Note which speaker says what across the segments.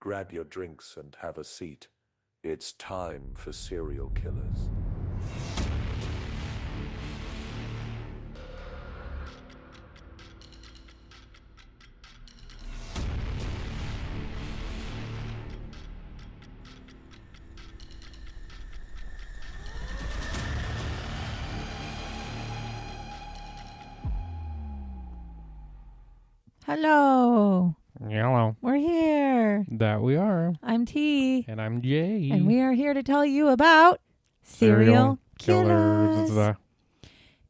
Speaker 1: grab your drinks and have a seat. It's time for serial killers.
Speaker 2: Hello.
Speaker 3: Hello.
Speaker 2: We're here.
Speaker 3: That we are.
Speaker 2: I'm T.
Speaker 3: And I'm Jay.
Speaker 2: And we are here to tell you about serial killers.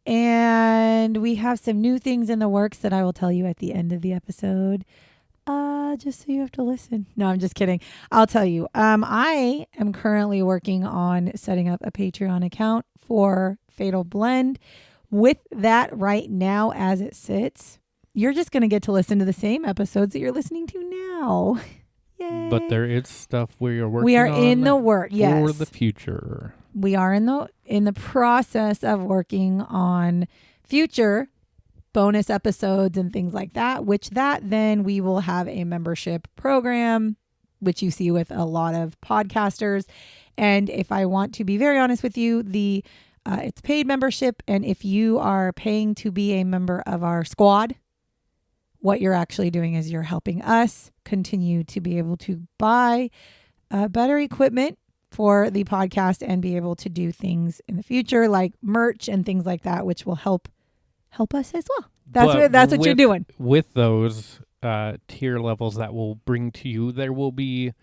Speaker 2: And we have some new things in the works that I will tell you at the end of the episode. Just so you have to listen. No, I'm just kidding. I'll tell you. I am currently working on setting up a Patreon account for Fatal Blend. With that right now as it sits, you're just going to get to listen to the same episodes that you're listening to now. Yay.
Speaker 3: But there is stuff where you're working on.
Speaker 2: We are in the work, yes.
Speaker 3: For the future.
Speaker 2: We are in the process of working on future bonus episodes and things like that, which then we will have a membership program, which you see with a lot of podcasters. And if I want to be very honest with you, it's paid membership. And if you are paying to be a member of our squad, what you're actually doing is you're helping us continue to be able to buy better equipment for the podcast and be able to do things in the future like merch and things like that, which will help us as well. That's what you're doing.
Speaker 3: With those tier levels that will bring to you, there will be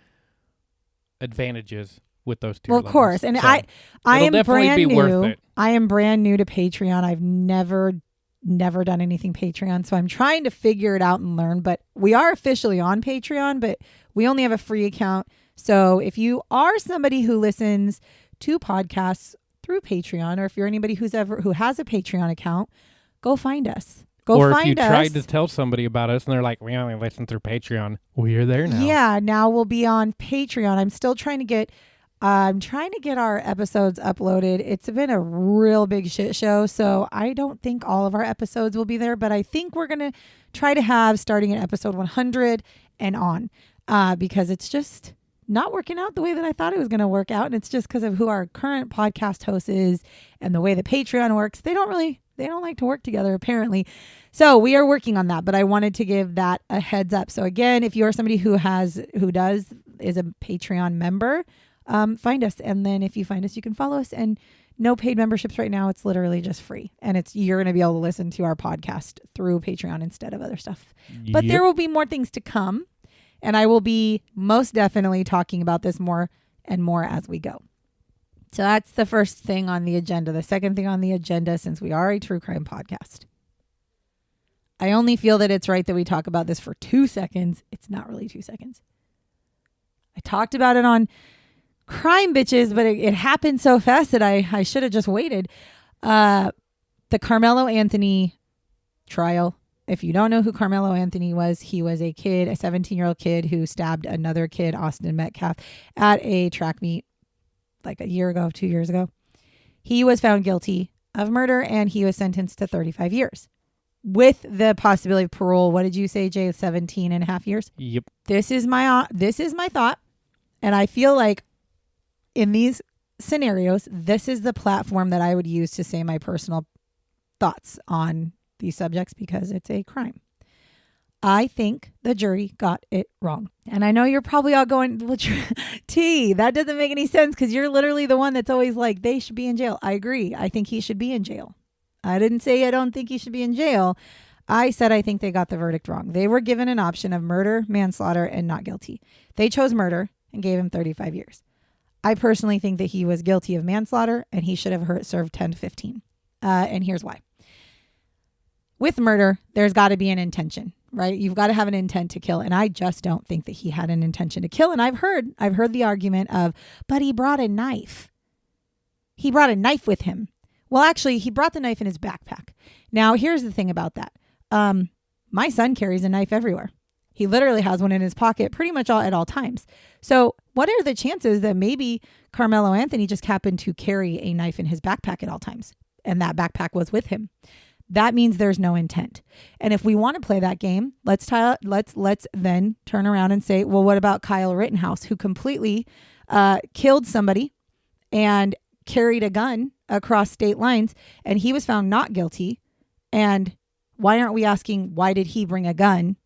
Speaker 3: advantages with those tier levels.
Speaker 2: Well, of course. And
Speaker 3: so
Speaker 2: I am brand new.
Speaker 3: Worth it.
Speaker 2: I am brand new to Patreon. I've never done anything Patreon. So I'm trying to figure it out and learn, but we are officially on Patreon, but we only have a free account. So if you are somebody who listens to podcasts through Patreon, or if you're anybody who has a Patreon account, go find us.
Speaker 3: Or if you tried to tell somebody about us and they're like, we only listen through Patreon, we're there now.
Speaker 2: Yeah, now we'll be on Patreon. I'm still trying to get our episodes uploaded. It's been a real big shit show, so I don't think all of our episodes will be there, but I think we're going to try to have starting at episode 100 and on, because it's just not working out the way that I thought it was going to work out, and it's just because of who our current podcast host is and the way that Patreon works. They don't like to work together, apparently. So we are working on that, but I wanted to give that a heads up. So again, if you're somebody who is a Patreon member, find us. And then if you find us, you can follow us, and no paid memberships right now. It's literally just free. And you're going to be able to listen to our podcast through Patreon instead of other stuff.
Speaker 3: Yep.
Speaker 2: But there will be more things to come. And I will be most definitely talking about this more and more as we go. So that's the first thing on the agenda. The second thing on the agenda, since we are a true crime podcast, I only feel that it's right that we talk about this for 2 seconds. It's not really 2 seconds. I talked about it on Crime Bitches, but it happened so fast that I should have just waited. The Carmelo Anthony trial. If you don't know who Carmelo Anthony was, he was a 17-year-old kid who stabbed another kid, Austin Metcalf, at a track meet like a year ago, 2 years ago. He was found guilty of murder and he was sentenced to 35 years with the possibility of parole. What did you say, Jay? 17 and a half years?
Speaker 3: Yep.
Speaker 2: This is my thought. And I feel like in these scenarios, this is the platform that I would use to say my personal thoughts on these subjects because it's a crime. I think the jury got it wrong. And I know you're probably all going, well, T, that doesn't make any sense because you're literally the one that's always like, they should be in jail. I agree. I think he should be in jail. I didn't say I don't think he should be in jail. I said I think they got the verdict wrong. They were given an option of murder, manslaughter, and not guilty. They chose murder and gave him 35 years. I personally think that he was guilty of manslaughter and he should have served 10 to 15. And here's why. With murder, there's got to be an intention, right? You've got to have an intent to kill. And I just don't think that he had an intention to kill. And I've heard the argument of, but he brought a knife. He brought a knife with him. Well, actually, he brought the knife in his backpack. Now, here's the thing about that. My son carries a knife everywhere. He literally has one in his pocket pretty much at all times. So what are the chances that maybe Carmelo Anthony just happened to carry a knife in his backpack at all times? And that backpack was with him. that means there's no intent. And if we want to play that game, let's then turn around and say, well, what about Kyle Rittenhouse, who completely killed somebody and carried a gun across state lines, and he was found not guilty? And why aren't we asking, why did he bring a gun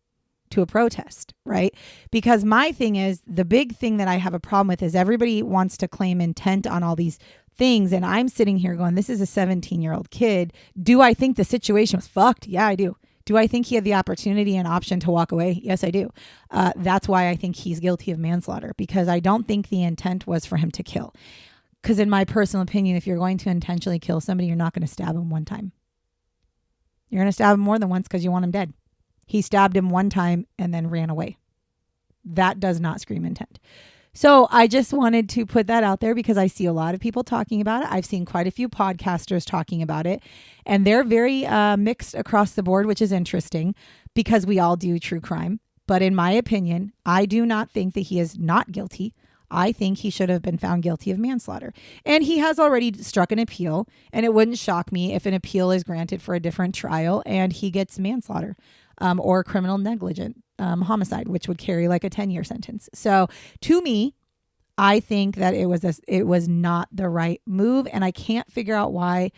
Speaker 2: to a protest, right? Because my thing is, the big thing that I have a problem with is everybody wants to claim intent on all these things. And I'm sitting here going, this is a 17-year-old kid. Do I think the situation was fucked? Yeah, I do. Do I think he had the opportunity and option to walk away? Yes, I do. That's why I think he's guilty of manslaughter, because I don't think the intent was for him to kill. Because in my personal opinion, if you're going to intentionally kill somebody, you're not going to stab him one time. You're going to stab him more than once because you want him dead. He stabbed him one time and then ran away. That does not scream intent. So I just wanted to put that out there because I see a lot of people talking about it. I've seen quite a few podcasters talking about it, and they're very mixed across the board, which is interesting because we all do true crime. But in my opinion, I do not think that he is not guilty. I think he should have been found guilty of manslaughter. And he has already struck an appeal, and it wouldn't shock me if an appeal is granted for a different trial and he gets manslaughter. Or criminal negligent homicide, which would carry like a 10-year sentence. So to me, I think that it was not the right move, and I can't figure out why.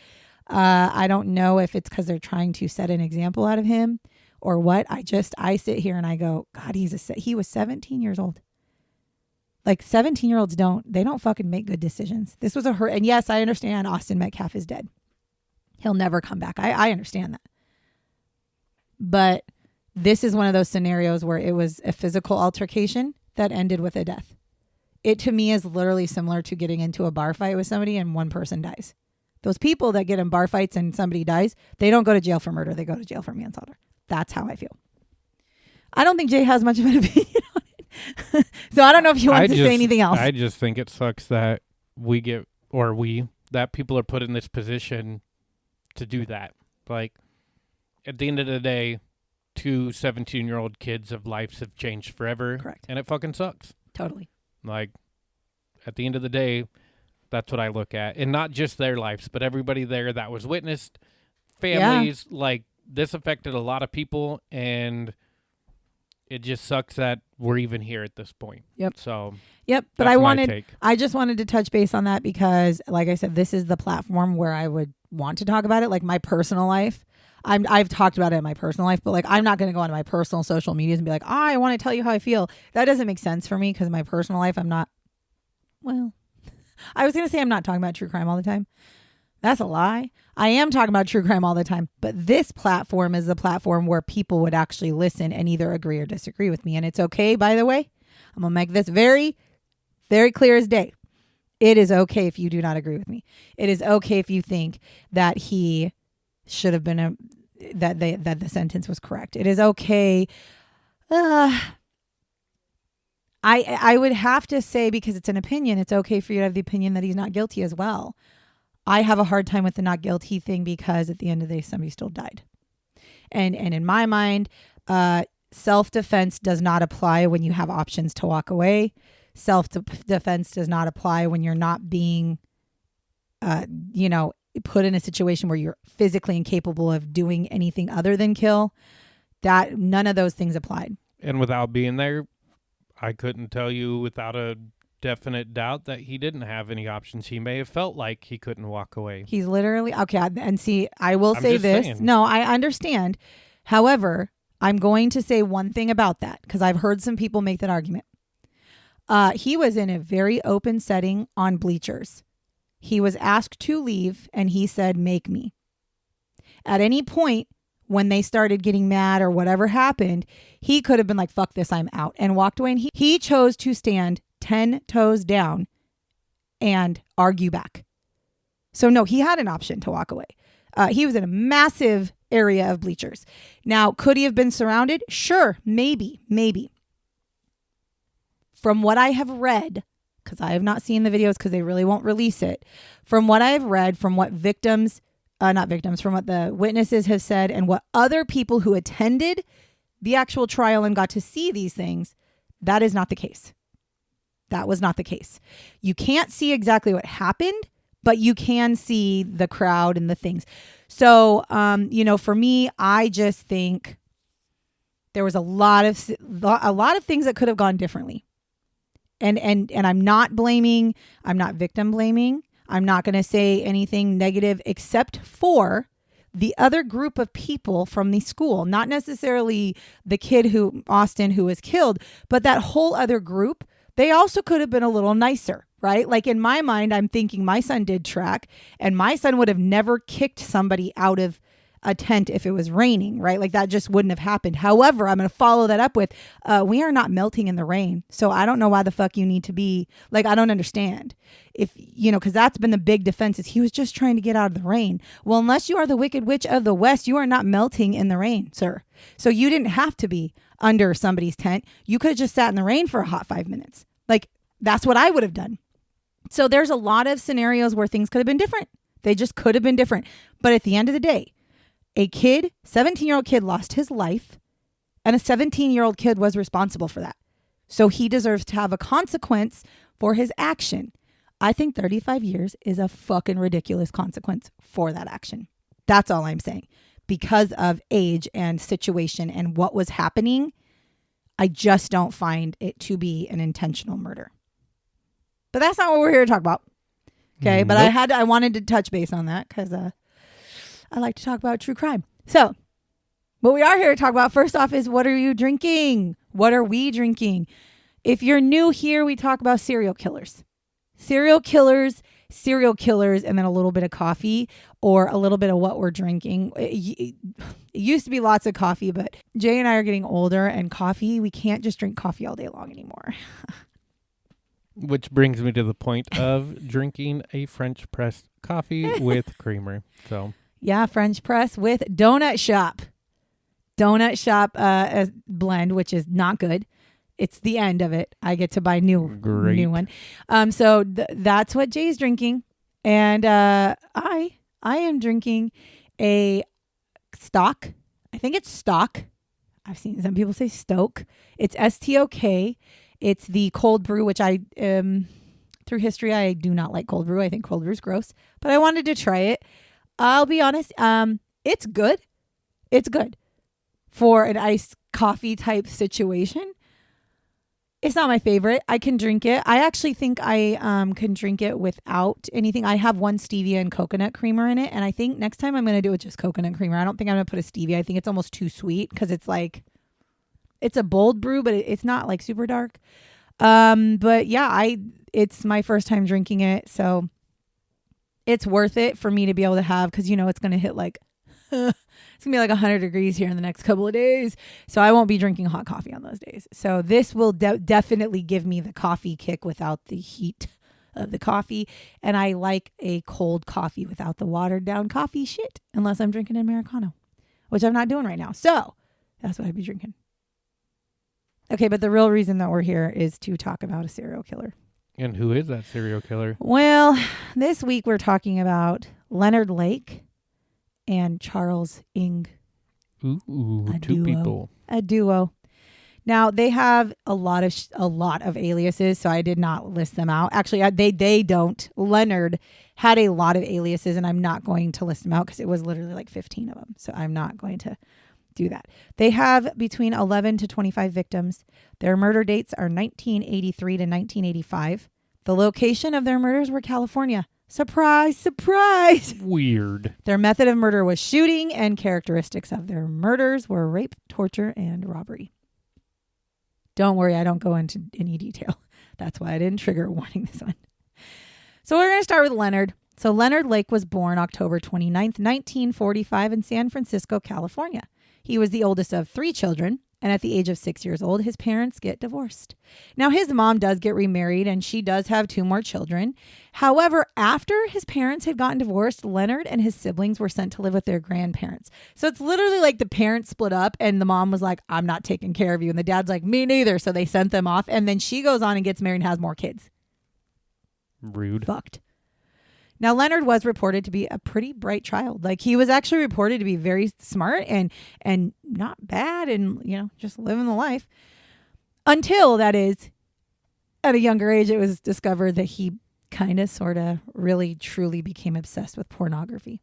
Speaker 2: I don't know if it's because they're trying to set an example out of him or what. I sit here and I go, God, he was 17 years old. Like 17-year-olds don't fucking make good decisions. This was and yes, I understand Austin Metcalf is dead. He'll never come back. I understand that. But this is one of those scenarios where it was a physical altercation that ended with a death. It to me is literally similar to getting into a bar fight with somebody and one person dies. Those people that get in bar fights and somebody dies, they don't go to jail for murder. They go to jail for manslaughter. That's how I feel. I don't think Jay has much of an opinion on it. So I don't know if you want to say anything else.
Speaker 3: I just think it sucks that that people are put in this position to do that. Like, at the end of the day, 2 17-year-old kids' lives have changed forever.
Speaker 2: Correct.
Speaker 3: And it fucking sucks.
Speaker 2: Totally.
Speaker 3: Like, at the end of the day, that's what I look at. And not just their lives, but everybody there that was witnessed, families. Yeah. Like, this affected a lot of people, and it just sucks that we're even here at this point.
Speaker 2: Yep.
Speaker 3: So,
Speaker 2: yep. But I just wanted to touch base on that because, like I said, this is the platform where I would want to talk about it. Like, my personal life. I've talked about it in my personal life, but like, I'm not going to go onto my personal social medias and be like, I want to tell you how I feel. That doesn't make sense for me because in my personal life, I was going to say I'm not talking about true crime all the time. That's a lie. I am talking about true crime all the time, but this platform is the platform where people would actually listen and either agree or disagree with me. And it's okay, by the way. I'm going to make this very, very clear as day. It is okay if you do not agree with me. It is okay if you think that he should have been that the sentence was correct. It is okay. I would have to say, because it's an opinion, it's okay for you to have the opinion that he's not guilty as well. I have a hard time with the not guilty thing because at the end of the day, somebody still died. And in my mind, self-defense does not apply when you have options to walk away. Self-defense does not apply when you're not being, put in a situation where you're physically incapable of doing anything other than kill. That none of those things applied. And
Speaker 3: without being there, I couldn't tell you without a definite doubt that he didn't have any options. He may have felt like he couldn't walk away.
Speaker 2: He's literally okay. And see, I will say this. Saying. No, I understand. However, I'm going to say one thing about that because I've heard some people make that argument. He was in a very open setting on bleachers. He was asked to leave and he said, "Make me." At any point when they started getting mad or whatever happened, he could have been like, "Fuck this, I'm out," and walked away. And he chose to stand 10 toes down and argue back. So no, he had an option to walk away. He was in a massive area of bleachers. Now, could he have been surrounded? Sure, maybe. From what I have read, because I have not seen the videos because they really won't release it. From what I have read, from what from what the witnesses have said and what other people who attended the actual trial and got to see these things, that is not the case. That was not the case. You can't see exactly what happened, but you can see the crowd and the things. So, for me, I just think there was a lot of things that could have gone differently. And I'm not blaming, I'm not victim blaming. I'm not going to say anything negative except for the other group of people from the school, not necessarily the kid Austin, who was killed, but that whole other group. They also could have been a little nicer, right? Like in my mind, I'm thinking my son did track and my son would have never kicked somebody out of a tent if it was raining, right? Like that just wouldn't have happened. However, I'm going to follow that up with, we are not melting in the rain. So I don't know why the fuck you need to be like, I don't understand if, cause that's been the big defense is he was just trying to get out of the rain. Well, unless you are the Wicked Witch of the West, you are not melting in the rain, sir. So you didn't have to be under somebody's tent. You could have just sat in the rain for a hot 5 minutes. Like that's what I would have done. So there's a lot of scenarios where things could have been different. They just could have been different. But at the end of the day, a 17-year-old kid lost his life and a 17-year-old kid was responsible for that. So he deserves to have a consequence for his action. I think 35 years is a fucking ridiculous consequence for that action. That's all I'm saying. Because of age and situation and what was happening, I just don't find it to be an intentional murder. But that's not what we're here to talk about. Okay, but nope. I wanted to touch base on that because I like to talk about true crime. So, what we are here to talk about first off is what are you drinking? What are we drinking? If you're new here, we talk about serial killers. Serial killers, and then a little bit of coffee or a little bit of what we're drinking. It used to be lots of coffee, but Jay and I are getting older and coffee, we can't just drink coffee all day long anymore.
Speaker 3: Which brings me to the point of drinking a French press coffee with creamer. So
Speaker 2: yeah, French press with Donut Shop blend, which is not good. It's the end of it. I get to buy new one. So that's what Jay's drinking, and I am drinking a stock. I think it's stock. I've seen some people say Stoke. It's STOK. It's the cold brew, which I, through history, I do not like cold brew. I think cold brew is gross, but I wanted to try it. I'll be honest. It's good. It's good for an iced coffee type situation. It's not my favorite. I can drink it. I actually think I can drink it without anything. I have one stevia and coconut creamer in it, and I think next time I'm going to do it just coconut creamer. I don't think I'm going to put a stevia. I think it's almost too sweet because it's like, it's a bold brew, but it's not like super dark. But yeah, it's my first time drinking it, so it's worth it for me to be able to have, because it's going to hit like it's gonna be like 100 degrees here in the next couple of days, so I won't be drinking hot coffee on those days. So this will definitely give me the coffee kick without the heat of the coffee, and I like a cold coffee without the watered down coffee shit, unless I'm drinking an Americano, which I'm not doing right now. So that's what I'd be drinking. Okay, but the real reason that we're here is to talk about a serial killer.
Speaker 3: And who is that serial killer?
Speaker 2: Well, this week we're talking about Leonard Lake and Charles Ng.
Speaker 3: Ooh, two people.
Speaker 2: A duo. Now, they have a lot of aliases, so I did not list them out. Actually, they don't. Leonard had a lot of aliases, and I'm not going to list them out because it was literally like 15 of them. So I'm not going to do that. They have between 11 to 25 victims. Their murder dates are 1983 to 1985. The location of their murders were California. Surprise, surprise.
Speaker 3: Weird.
Speaker 2: Their method of murder was shooting, and characteristics of their murders were rape, torture, and robbery. Don't worry, I don't go into any detail. That's why I didn't trigger warning this one. So we're going to start with Leonard. So Leonard Lake was born October 29th, 1945 in San Francisco, California. He was the oldest of 3 children, and at the age of 6 years old, his parents get divorced. Now, his mom does get remarried, and she does have 2 more children. However, after his parents had gotten divorced, Leonard and his siblings were sent to live with their grandparents. So it's literally like the parents split up, and the mom was like, I'm not taking care of you. And the dad's like, me neither. So they sent them off, and then she goes on and gets married and has more kids.
Speaker 3: Rude.
Speaker 2: Fucked. Now, Leonard was reported to be a pretty bright child. Like, he was actually reported to be very smart and not bad and, just living the life. Until, that is, at a younger age, it was discovered that he kind of, sort of, really, truly became obsessed with pornography.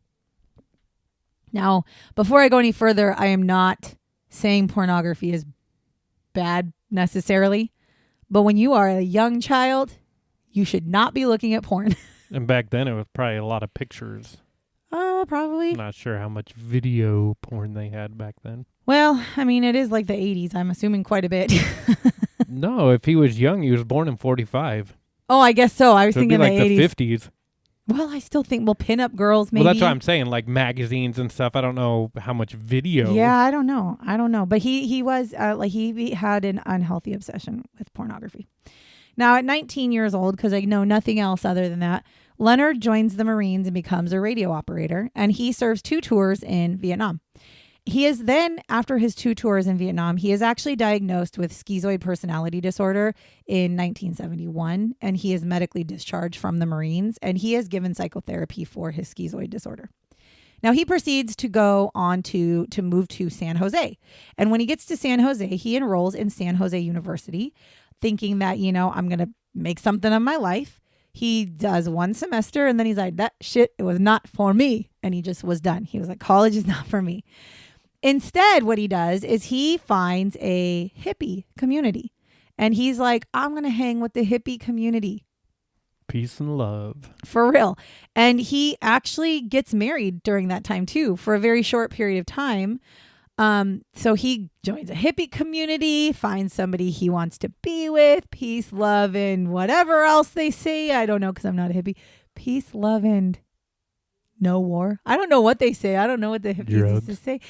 Speaker 2: Now, before I go any further, I am not saying pornography is bad necessarily, but when you are a young child, you should not be looking at porn.
Speaker 3: And back then, it was probably a lot of pictures.
Speaker 2: Probably.
Speaker 3: I'm not sure how much video porn they had back then.
Speaker 2: Well, I mean, it is like the 80s. I'm assuming quite a bit.
Speaker 3: No, if he was young, he was born in 45.
Speaker 2: Oh, I guess so. I was
Speaker 3: So it'd
Speaker 2: thinking
Speaker 3: be like
Speaker 2: the 80s.
Speaker 3: the 50s.
Speaker 2: Well, I still think, pinup girls maybe.
Speaker 3: Well, that's what I'm saying, like magazines and stuff. I don't know how much video.
Speaker 2: Yeah, I don't know. But he was he had an unhealthy obsession with pornography. Now, at 19 years old, because I know nothing else other than that, Leonard joins the Marines and becomes a radio operator, and he serves 2 tours in Vietnam. He is then, after his 2 tours in Vietnam, he is actually diagnosed with schizoid personality disorder in 1971, and he is medically discharged from the Marines, and he is given psychotherapy for his schizoid disorder. Now, he proceeds to go on to move to San Jose. And when he gets to San Jose, he enrolls in San Jose University, thinking that, I'm going to make something of my life. He does 1 semester, and then he's like, that shit, it was not for me. And he just was done. He was like, college is not for me. Instead, what he does is he finds a hippie community. And he's like, I'm going to hang with the hippie community.
Speaker 3: Peace and love.
Speaker 2: For real. And he actually gets married during that time too, for a very short period of time. So he joins a hippie community, finds somebody he wants to be with, peace, love, and whatever else they say. I don't know, because I'm not a hippie. Peace, love, and no war. I don't know what they say. I don't know what the hippies used to say.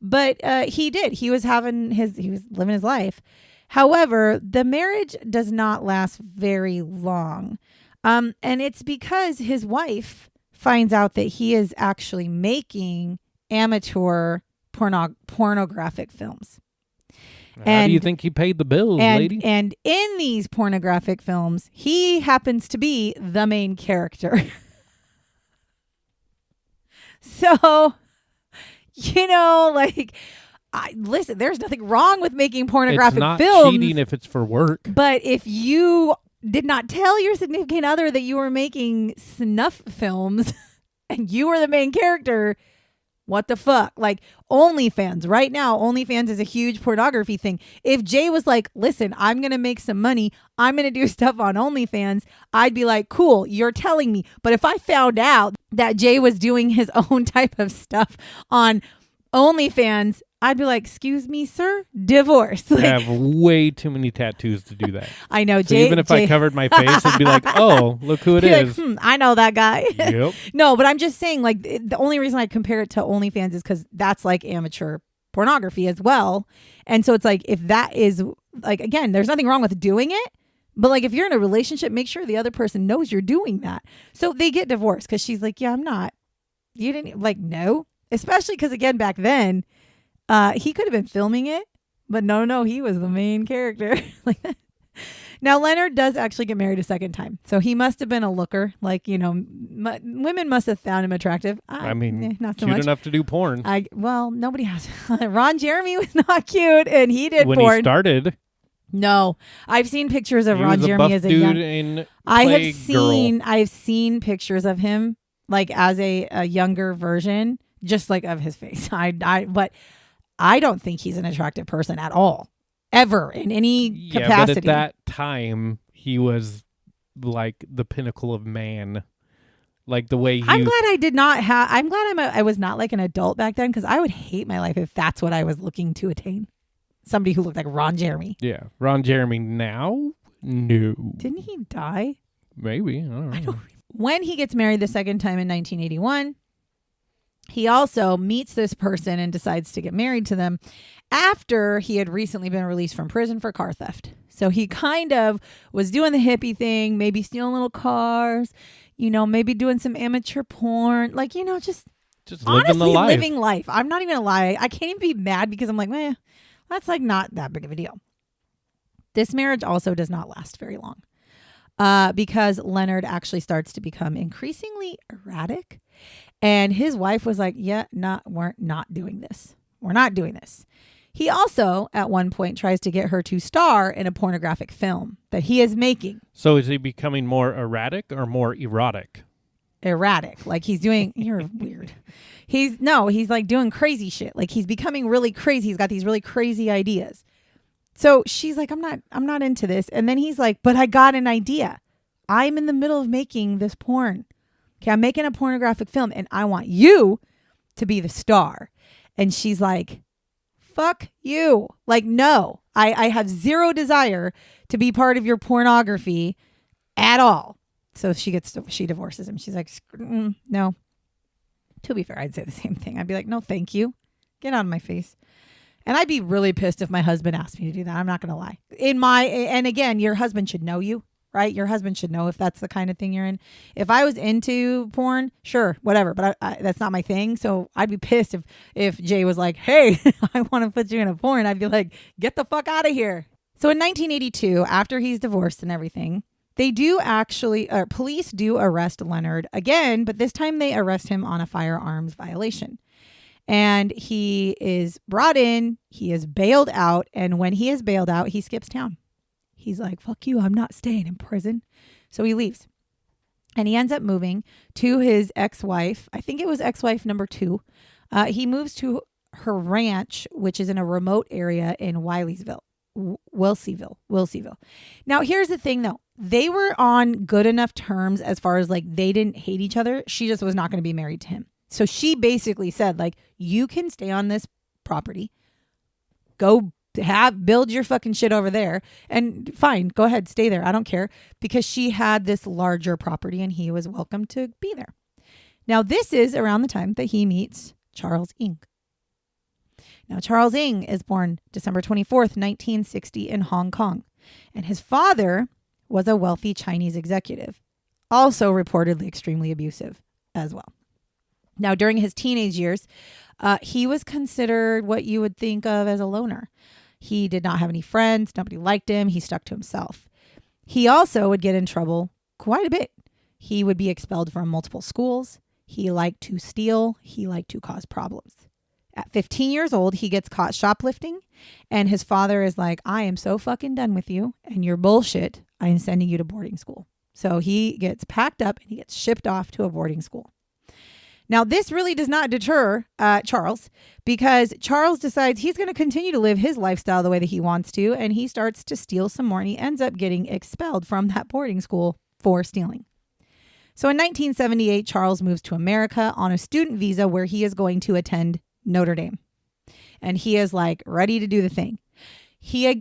Speaker 2: But he did. He was living his life. However, the marriage does not last very long. And it's because his wife finds out that he is actually making amateur pornographic films.
Speaker 3: How do you think he paid the bills, lady?
Speaker 2: And in these pornographic films, he happens to be the main character. So, listen, there's nothing wrong with making pornographic films.
Speaker 3: It's not cheating if it's for work.
Speaker 2: But if you did not tell your significant other that you were making snuff films and you were the main character, what the fuck? Like, OnlyFans. Right now, OnlyFans is a huge pornography thing. If Jay was like, listen, I'm going to make some money, I'm going to do stuff on OnlyFans, I'd be like, cool, you're telling me. But if I found out that Jay was doing his own type of stuff on OnlyFans, I'd be like, excuse me, sir, divorce.
Speaker 3: I have way too many tattoos to do that.
Speaker 2: I know,
Speaker 3: so
Speaker 2: Jay.
Speaker 3: Even if I covered my face, I'd be like, oh, look who it is.
Speaker 2: Like, I know that guy.
Speaker 3: Yep.
Speaker 2: No, but I'm just saying, like, the only reason I compare it to OnlyFans is because that's like amateur pornography as well. And so it's like, if that is, like, again, there's nothing wrong with doing it. But like, if you're in a relationship, make sure the other person knows you're doing that. So they get divorced because she's like, yeah, I'm not. You didn't, like, no. Especially because, again, back then, he could have been filming it, but no, he was the main character. Like that. Now, Leonard does actually get married a second time. So he must have been a looker. Like, women must have found him attractive.
Speaker 3: I mean,
Speaker 2: not so
Speaker 3: cute
Speaker 2: much.
Speaker 3: enough to do porn.
Speaker 2: Nobody has. Ron Jeremy was not cute, and he did
Speaker 3: when
Speaker 2: porn.
Speaker 3: He started.
Speaker 2: No, I've seen pictures of
Speaker 3: He
Speaker 2: Ron
Speaker 3: was
Speaker 2: Jeremy
Speaker 3: a
Speaker 2: as
Speaker 3: buff
Speaker 2: a
Speaker 3: dude
Speaker 2: young.
Speaker 3: in
Speaker 2: I've seen pictures of him like as a younger version, just like of his face. But I don't think he's an attractive person at all, ever in any capacity.
Speaker 3: But at that time, he was like the pinnacle of man. Like the way
Speaker 2: I'm glad I did not have. I'm glad I was not like an adult back then, because I would hate my life if that's what I was looking to attain. Somebody who looked like Ron Jeremy.
Speaker 3: Yeah, Ron Jeremy now? No.
Speaker 2: Didn't he die?
Speaker 3: Maybe. I don't know.
Speaker 2: When he gets married the second time in 1981, he also meets this person and decides to get married to them after he had recently been released from prison for car theft. So he kind of was doing the hippie thing, maybe stealing little cars, maybe doing some amateur porn, like, just
Speaker 3: honestly
Speaker 2: living life. I'm not even gonna lie. I can't even be mad because I'm like, that's like not that big of a deal. This marriage also does not last very long because Leonard actually starts to become increasingly erratic. And his wife was like, we're not doing this. We're not doing this. He also, at one point, tries to get her to star in a pornographic film that he is making.
Speaker 3: So is he becoming more erratic or more erotic?
Speaker 2: Erratic. Like he's doing, you're weird. He's like doing crazy shit. Like he's becoming really crazy. He's got these really crazy ideas. So she's like, I'm not into this. And then he's like, but I got an idea. I'm in the middle of making this porn. Okay, I'm making a pornographic film and I want you to be the star. And she's like, fuck you. Like, no, I have zero desire to be part of your pornography at all. So she divorces him. She's like, no. To be fair, I'd say the same thing. I'd be like, no, thank you. Get out of my face. And I'd be really pissed if my husband asked me to do that. I'm not going to lie. And again, your husband should know you, right? Your husband should know if that's the kind of thing you're in. If I was into porn, sure, whatever. But that's not my thing. So I'd be pissed if Jay was like, hey, I want to put you in a porn. I'd be like, get the fuck out of here. So in 1982, after he's divorced and everything, police do arrest Leonard again, but this time they arrest him on a firearms violation. And he is brought in, he is bailed out, and when he is bailed out, he skips town. He's like, fuck you, I'm not staying in prison. So he leaves. And he ends up moving to his ex-wife. I think it was ex-wife number 2. He moves to her ranch, which is in a remote area in Wilseyville. Now, here's the thing, though. They were on good enough terms as far as like they didn't hate each other. She just was not going to be married to him. So she basically said, like, you can stay on this property. Go build your fucking shit over there. And fine, go ahead, stay there. I don't care. Because she had this larger property and he was welcome to be there. Now, this is around the time that he meets Charles Ng. Now, Charles Ng is born December 24th, 1960 in Hong Kong. And his father was a wealthy Chinese executive, also reportedly extremely abusive as well. Now, during his teenage years, he was considered what you would think of as a loner. He did not have any friends. Nobody liked him. He stuck to himself. He also would get in trouble quite a bit. He would be expelled from multiple schools. He liked to steal. He liked to cause problems. At 15 years old, he gets caught shoplifting, and his father is like, I am so fucking done with you and your bullshit. I am sending you to boarding school. So he gets packed up and he gets shipped off to a boarding school. Now, this really does not deter Charles, because Charles decides he's going to continue to live his lifestyle the way that he wants to, and he starts to steal some more, and he ends up getting expelled from that boarding school for stealing. So in 1978, Charles moves to America on a student visa where he is going to attend Notre Dame. And he is like ready to do the thing. He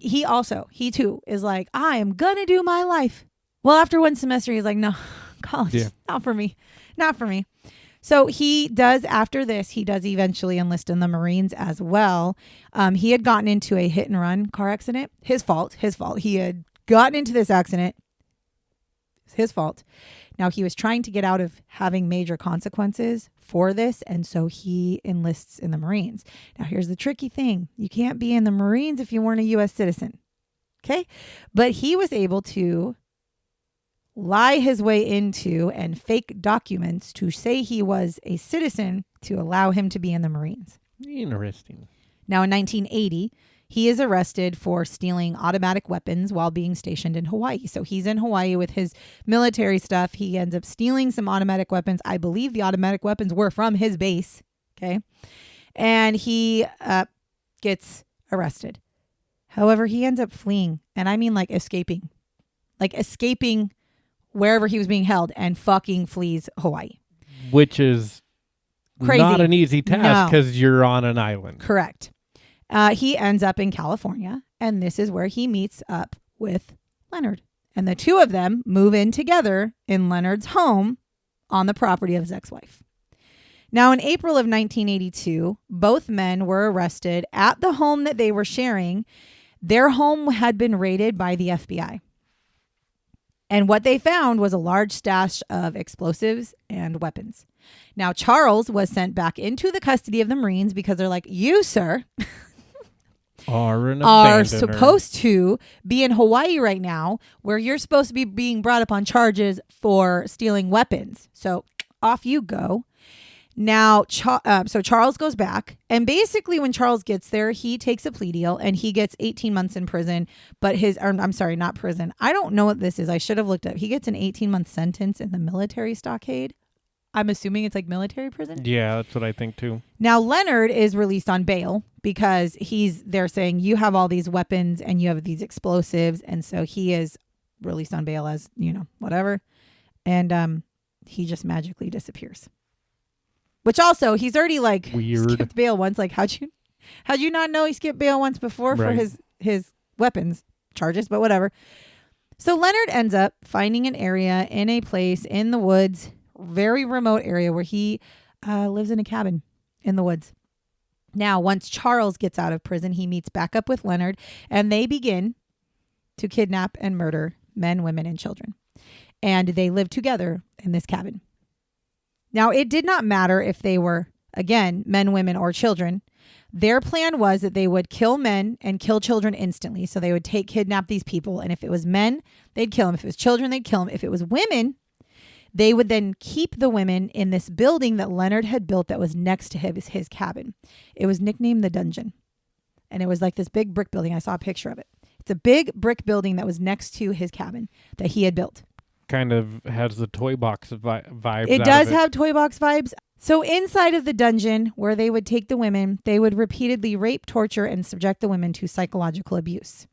Speaker 2: too is like, I am going to do my life. Well, after one semester, he's like, no, college, not for me. So he does, after this, he does eventually enlist in the Marines as well. He had gotten into a hit and run car accident. His fault. He had gotten into this accident. It's his fault. Now, he was trying to get out of having major consequences for this, and so he enlists in the Marines. Now, here's the tricky thing. You can't be in the Marines if you weren't a U.S. citizen. Okay? But he was able to lie his way into and fake documents to say he was a citizen to allow him to be in the Marines.
Speaker 3: Interesting.
Speaker 2: Now, in 1980, he is arrested for stealing automatic weapons while being stationed in Hawaii. So he's in Hawaii with his military stuff. He ends up stealing some automatic weapons. I believe the automatic weapons were from his base. Okay. And he gets arrested. However, he ends up fleeing. And I mean escaping. Escaping wherever he was being held, and fucking flees Hawaii.
Speaker 3: Which is
Speaker 2: crazy.
Speaker 3: Not an easy task because you're on an island.
Speaker 2: Correct. He ends up in California, and this is where he meets up with Leonard. And the two of them move in together in Leonard's home on the property of his ex-wife. Now, in April of 1982, both men were arrested at the home that they were sharing. Their home had been raided by the FBI. And what they found was a large stash of explosives and weapons. Now, Charles was sent back into the custody of the Marines because they're like, you, sir, are supposed to be in Hawaii right now, where you're supposed to be being brought up on charges for stealing weapons. So off you go. Now, so Charles goes back, and basically when Charles gets there, he takes a plea deal and he gets 18 months in prison, but I'm sorry, not prison. I don't know what this is. I should have looked up. He gets an 18-month sentence in the military stockade. I'm assuming it's like military prison.
Speaker 3: Yeah, that's what I think too.
Speaker 2: Now, Leonard is released on bail because they're saying you have all these weapons and you have these explosives. And so he is released on bail as, whatever. And he just magically disappears. Which also, he's already
Speaker 3: weird.
Speaker 2: Skipped bail once. Like, how'd you not know he skipped bail once before for his weapons charges? But whatever. So Leonard ends up finding an area in a place in the woods, very remote area where he lives in a cabin in the woods. Now, once Charles gets out of prison, he meets back up with Leonard, and they begin to kidnap and murder men, women, and children. And they live together in this cabin. Now, it did not matter if they were, again, men, women, or children. Their plan was that they would kill men and kill children instantly. So they would kidnap these people. And if it was men, they'd kill them. If it was children, they'd kill them. If it was women, they would then keep the women in this building that Leonard had built that was next to his cabin. It was nicknamed the Dungeon. And it was like this big brick building. I saw a picture of it. It's a big brick building that was next to his cabin that he had built.
Speaker 3: Kind of has the toy box vibes.
Speaker 2: It does have toy box vibes. So inside of the dungeon where they would take the women, they would repeatedly rape, torture, and subject the women to psychological abuse.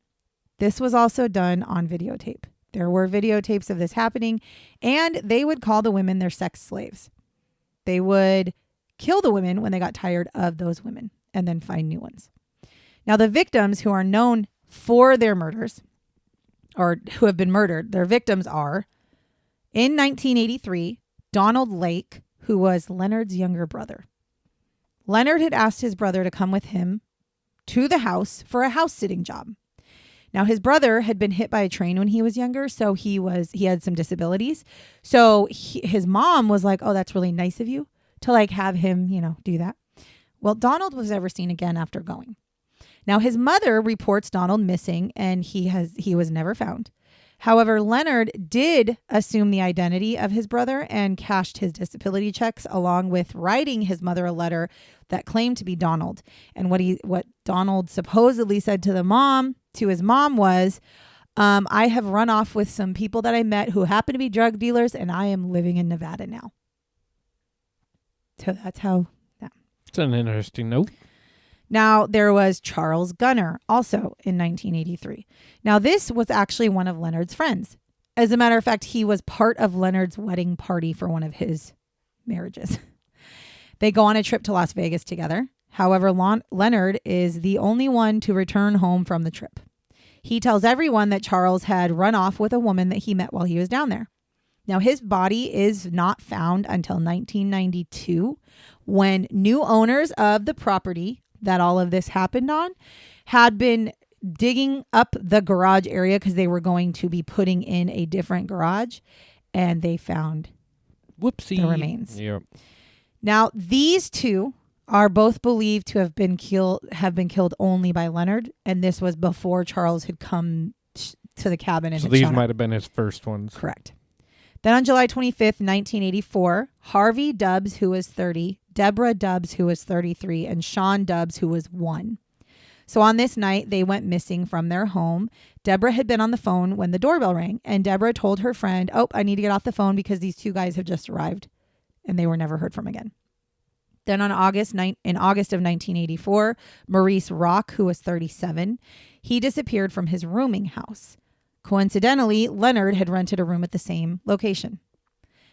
Speaker 2: This was also done on videotape. There were videotapes of this happening, and they would call the women their sex slaves. They would kill the women when they got tired of those women and then find new ones. Now, the victims who are known for their murders or who have been murdered, their victims are, in 1983, Donald Lake, who was Leonard's younger brother. Leonard had asked his brother to come with him to the house for a house-sitting job. Now, his brother had been hit by a train when he was younger, so he had some disabilities. So his mom was like, oh, that's really nice of you to have him, do that. Well, Donald was never seen again after going. Now, his mother reports Donald missing, and he was never found. However, Leonard did assume the identity of his brother and cashed his disability checks, along with writing his mother a letter that claimed to be Donald. And what Donald supposedly said to his mom was, I have run off with some people that I met who happen to be drug dealers, and I am living in Nevada now. So that's how. Yeah.
Speaker 3: It's an interesting note.
Speaker 2: Now, there was Charles Gunner, also in 1983. Now, this was actually one of Leonard's friends. As a matter of fact, he was part of Leonard's wedding party for one of his marriages. They go on a trip to Las Vegas together. However, Leonard is the only one to return home from the trip. He tells everyone that Charles had run off with a woman that he met while he was down there. Now, his body is not found until 1992, when new owners of the property that all of this happened on had been digging up the garage area because they were going to be putting in a different garage, and they found the remains.
Speaker 3: Yep.
Speaker 2: Now, these two are both believed to have been killed only by Leonard, and this was before Charles had come to the cabin. And
Speaker 3: so these might have been his first ones.
Speaker 2: Correct. Then on July 25th, 1984, Harvey Dubbs, who was 30, Deborah Dubbs, who was 33, and Sean Dubbs, who was 1. So on this night, they went missing from their home. Deborah had been on the phone when the doorbell rang, and Deborah told her friend, I need to get off the phone because these two guys have just arrived, and they were never heard from again. Then in August of 1984, Maurice Rock, who was 37, he disappeared from his rooming house. Coincidentally, Leonard had rented a room at the same location.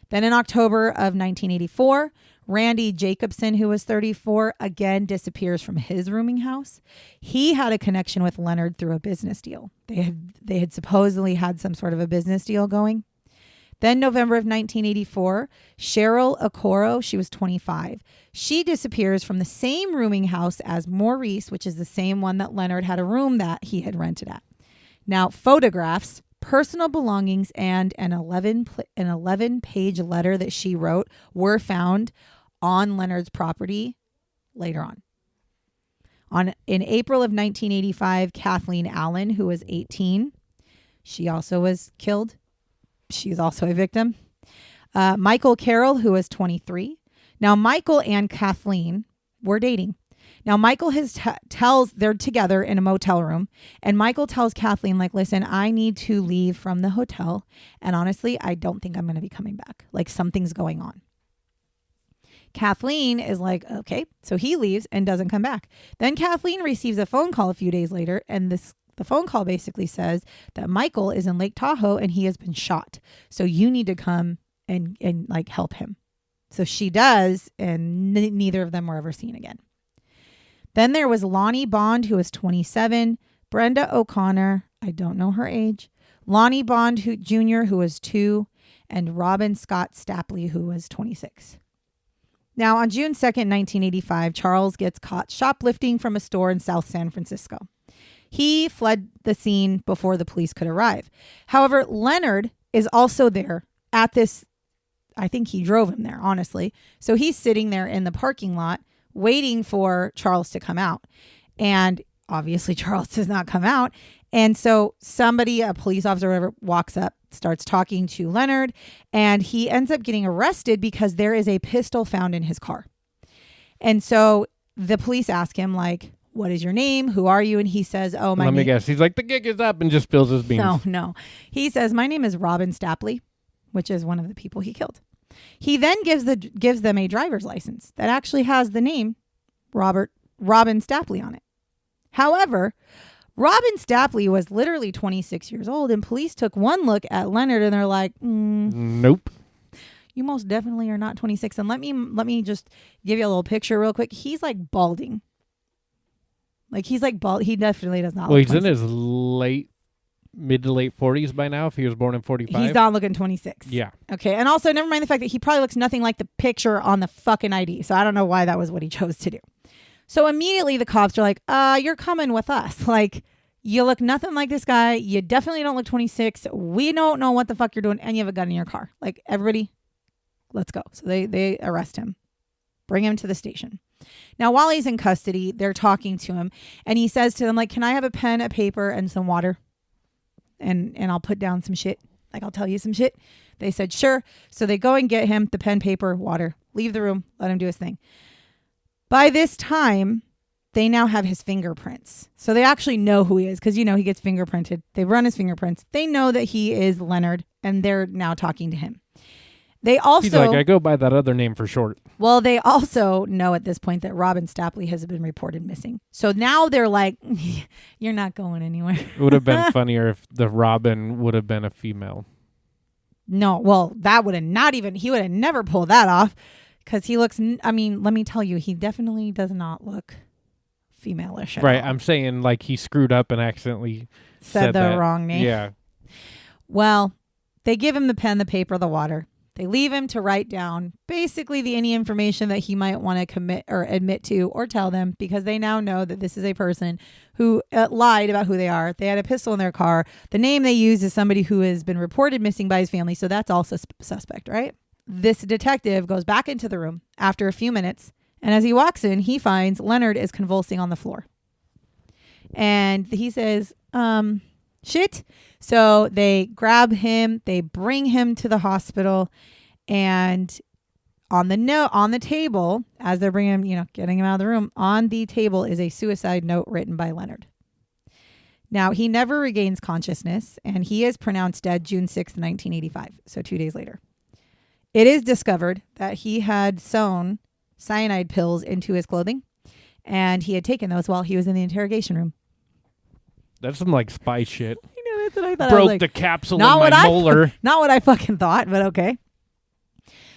Speaker 2: Then in October of 1984, Randy Jacobson, who was 34, again disappears from his rooming house. He had a connection with Leonard through a business deal. They had supposedly had some sort of a business deal going. Then November of 1984, Cheryl Okoro, she was 25. She disappears from the same rooming house as Maurice, which is the same one that Leonard had a room that he had rented at. Now, photographs, personal belongings, and an 11-page letter that she wrote were found on Leonard's property later on. In April of 1985, Kathleen Allen, who was 18, she also was killed. She's also a victim. Michael Carroll, who was 23. Now, Michael and Kathleen were dating. Now, Michael tells they're together in a motel room, and Michael tells Kathleen, like, listen, I need to leave from the hotel, and honestly, I don't think I'm going to be coming back. Like, something's going on. Kathleen is like, okay, so he leaves and doesn't come back. Then Kathleen receives a phone call a few days later, and the phone call basically says that Michael is in Lake Tahoe and he has been shot. So you need to come and like help him. So she does, and neither of them were ever seen again. Then there was Lonnie Bond, who was 27, Brenda O'Connor, I don't know her age, Lonnie Bond Jr., who was 2, and Robin Scott Stapley, who was 26. Now, on June 2nd, 1985, Charles gets caught shoplifting from a store in South San Francisco. He fled the scene before the police could arrive. However, Leonard is also there at this. I think he drove him there, honestly. So he's sitting there in the parking lot waiting for Charles to come out. And obviously Charles does not come out. And so somebody, a police officer or whatever, walks up, starts talking to Leonard, and he ends up getting arrested because there is a pistol found in his car. And so the police ask him, like, what is your name? Who are you? And he says, oh,
Speaker 3: Let me guess. He's like, the gig is up, and just spills his beans.
Speaker 2: No. He says, my name is Robin Stapley, which is one of the people he killed. He then gives them a driver's license that actually has the name Robin Stapley on it. However, Robin Stapley was literally 26 years old, and police took one look at Leonard and they're like,
Speaker 3: nope.
Speaker 2: You most definitely are not 26. And let me just give you a little picture real quick. He's like balding. Like he's like bald. He definitely does not.
Speaker 3: Well,
Speaker 2: look
Speaker 3: he's
Speaker 2: 26.
Speaker 3: in his mid to late 40s by now. If he was born in 45,
Speaker 2: he's not looking 26.
Speaker 3: Yeah.
Speaker 2: Okay. And also, never mind the fact that he probably looks nothing like the picture on the fucking ID. So I don't know why that was what he chose to do. So immediately the cops are like, you're coming with us. Like, you look nothing like this guy. You definitely don't look 26. We don't know what the fuck you're doing. And you have a gun in your car. Like, everybody, let's go. So they arrest him, bring him to the station. Now, while he's in custody, they're talking to him. And he says to them, like, can I have a pen, a paper, and some water? And I'll put down some shit. Like, I'll tell you some shit. They said, sure. So they go and get him the pen, paper, water, leave the room, let him do his thing. By this time, they now have his fingerprints. So they actually know who he is because, he gets fingerprinted. They run his fingerprints. They know that he is Leonard, and they're now talking to him. They also...
Speaker 3: He's like, I go by that other name for short.
Speaker 2: Well, they also know at this point that Robin Stapley has been reported missing. So now they're like, you're not going anywhere.
Speaker 3: It would have been funnier if the Robin would have been a female.
Speaker 2: No, well, that would have not even... He would have never pulled that off because he looks... I mean, let me tell you, he definitely does not look female-ish at
Speaker 3: Right,
Speaker 2: all.
Speaker 3: I'm saying like he screwed up and accidentally
Speaker 2: said the
Speaker 3: that.
Speaker 2: wrong name.
Speaker 3: Yeah.
Speaker 2: Well, they give him the pen, the paper, the water. They leave him to write down basically any information that he might want to commit or admit to or tell them because they now know that this is a person who lied about who they are. They had a pistol in their car. The name they use is somebody who has been reported missing by his family. So that's also suspect, right? This detective goes back into the room after a few minutes. And as he walks in, he finds Leonard is convulsing on the floor. And he says, shit. So they grab him, they bring him to the hospital, and on the table, as they're bringing him, getting him out of the room, on the table is a suicide note written by Leonard. Now, he never regains consciousness, and he is pronounced dead June 6th, 1985, so 2 days later. It is discovered that he had sewn cyanide pills into his clothing, and he had taken those while he was in the interrogation room.
Speaker 3: That's some like spy shit.
Speaker 2: That's what I thought.
Speaker 3: Broke the capsule in my molar.
Speaker 2: Not what I fucking thought, but okay.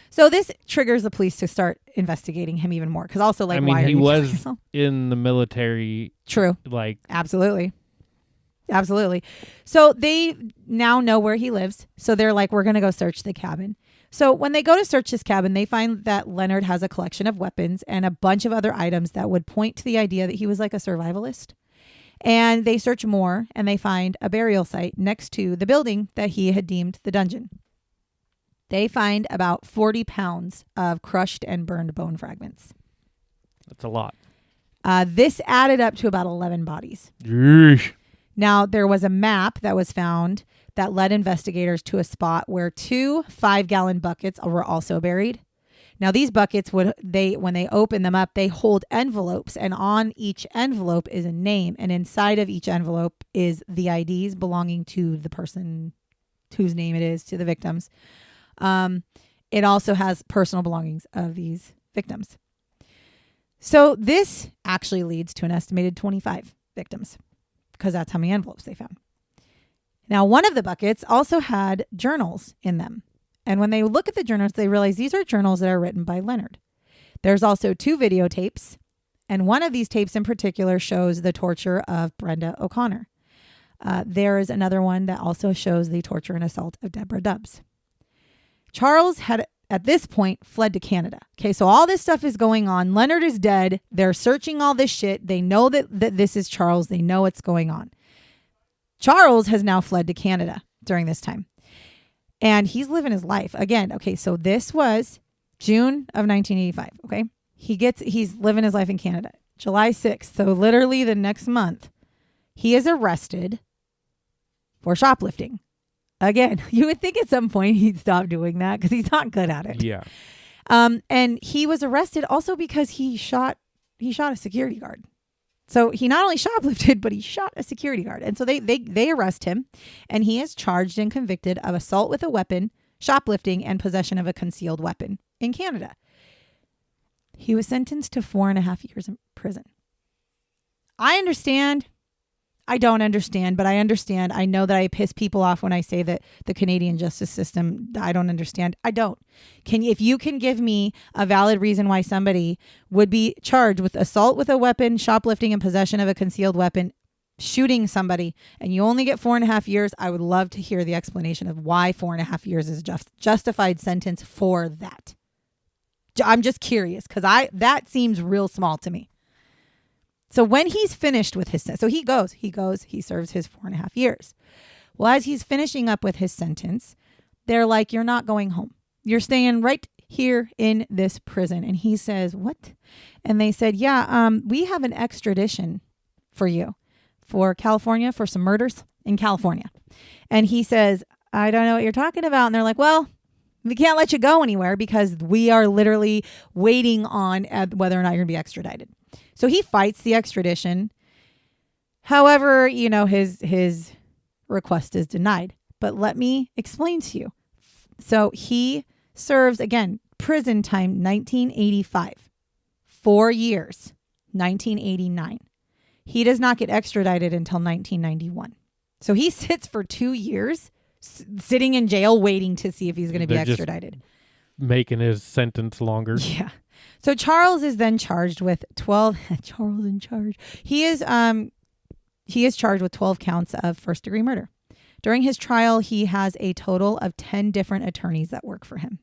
Speaker 2: So this triggers the police to start investigating him even more. Because also, like, why are
Speaker 3: he
Speaker 2: you killing
Speaker 3: was
Speaker 2: yourself?
Speaker 3: in the military.
Speaker 2: True.
Speaker 3: Like,
Speaker 2: absolutely. So they now know where he lives. So they're like, we're going to go search the cabin. So when they go to search his cabin, they find that Leonard has a collection of weapons and a bunch of other items that would point to the idea that he was like a survivalist. And they search more and they find a burial site next to the building that he had deemed the dungeon. They find about 40 pounds of crushed and burned bone fragments.
Speaker 3: that's a lot.
Speaker 2: This added up to about 11 bodies.
Speaker 3: Yeesh.
Speaker 2: Now, there was a map that was found that led investigators to a spot where 2 5-gallon buckets were also buried. Now these buckets when they open them up, they hold envelopes, and on each envelope is a name, and inside of each envelope is the IDs belonging to the person whose name it is, to the victims. It also has personal belongings of these victims. So this actually leads to an estimated 25 victims, because that's how many envelopes they found. Now, one of the buckets also had journals in them. And when they look at the journals, they realize these are journals that are written by Leonard. There's also 2 videotapes, and one of these tapes in particular shows the torture of Brenda O'Connor. There is another one that also shows the torture and assault of Deborah Dubbs. Charles had, at this point, fled to Canada. Okay, so all this stuff is going on. Leonard is dead. They're searching all this shit. They know that this is Charles. They know what's going on. Charles has now fled to Canada during this time. And he's living his life. Again, okay, so this was June of 1985, okay? He's living his life in Canada. July 6th, so literally the next month, he is arrested for shoplifting. Again, you would think at some point he'd stop doing that because he's not good at it.
Speaker 3: Yeah.
Speaker 2: And he was arrested also because he shot a security guard. So he not only shoplifted, but he shot a security guard. And so they arrest him, and he is charged and convicted of assault with a weapon, shoplifting, and possession of a concealed weapon in Canada. He was sentenced to 4.5 years in prison. I understand. I don't understand, but I understand. I know that I piss people off when I say that the Canadian justice system, I don't understand. I don't. If you can give me a valid reason why somebody would be charged with assault with a weapon, shoplifting, and possession of a concealed weapon, shooting somebody, and you only get 4.5 years, I would love to hear the explanation of why 4.5 years is a justified sentence for that. I'm just curious because that seems real small to me. So when he's finished with his sentence, so he serves his 4.5 years. Well, as he's finishing up with his sentence, they're like, you're not going home. You're staying right here in this prison. And he says, what? And they said, yeah, we have an extradition for you for California, for some murders in California. And he says, I don't know what you're talking about. And they're like, well, we can't let you go anywhere because we are literally waiting on whether or not you're going to be extradited. So he fights the extradition. However, his request is denied. But let me explain to you. So he serves, again, prison time 1985. 4 years, 1989. He does not get extradited until 1991. So he sits for 2 years sitting in jail waiting to see if he's going to be extradited.
Speaker 3: Making his sentence longer.
Speaker 2: Yeah. So Charles is then charged with 12. Charles in charge. He is charged with 12 counts of first-degree murder. During his trial, he has a total of 10 different attorneys that work for him.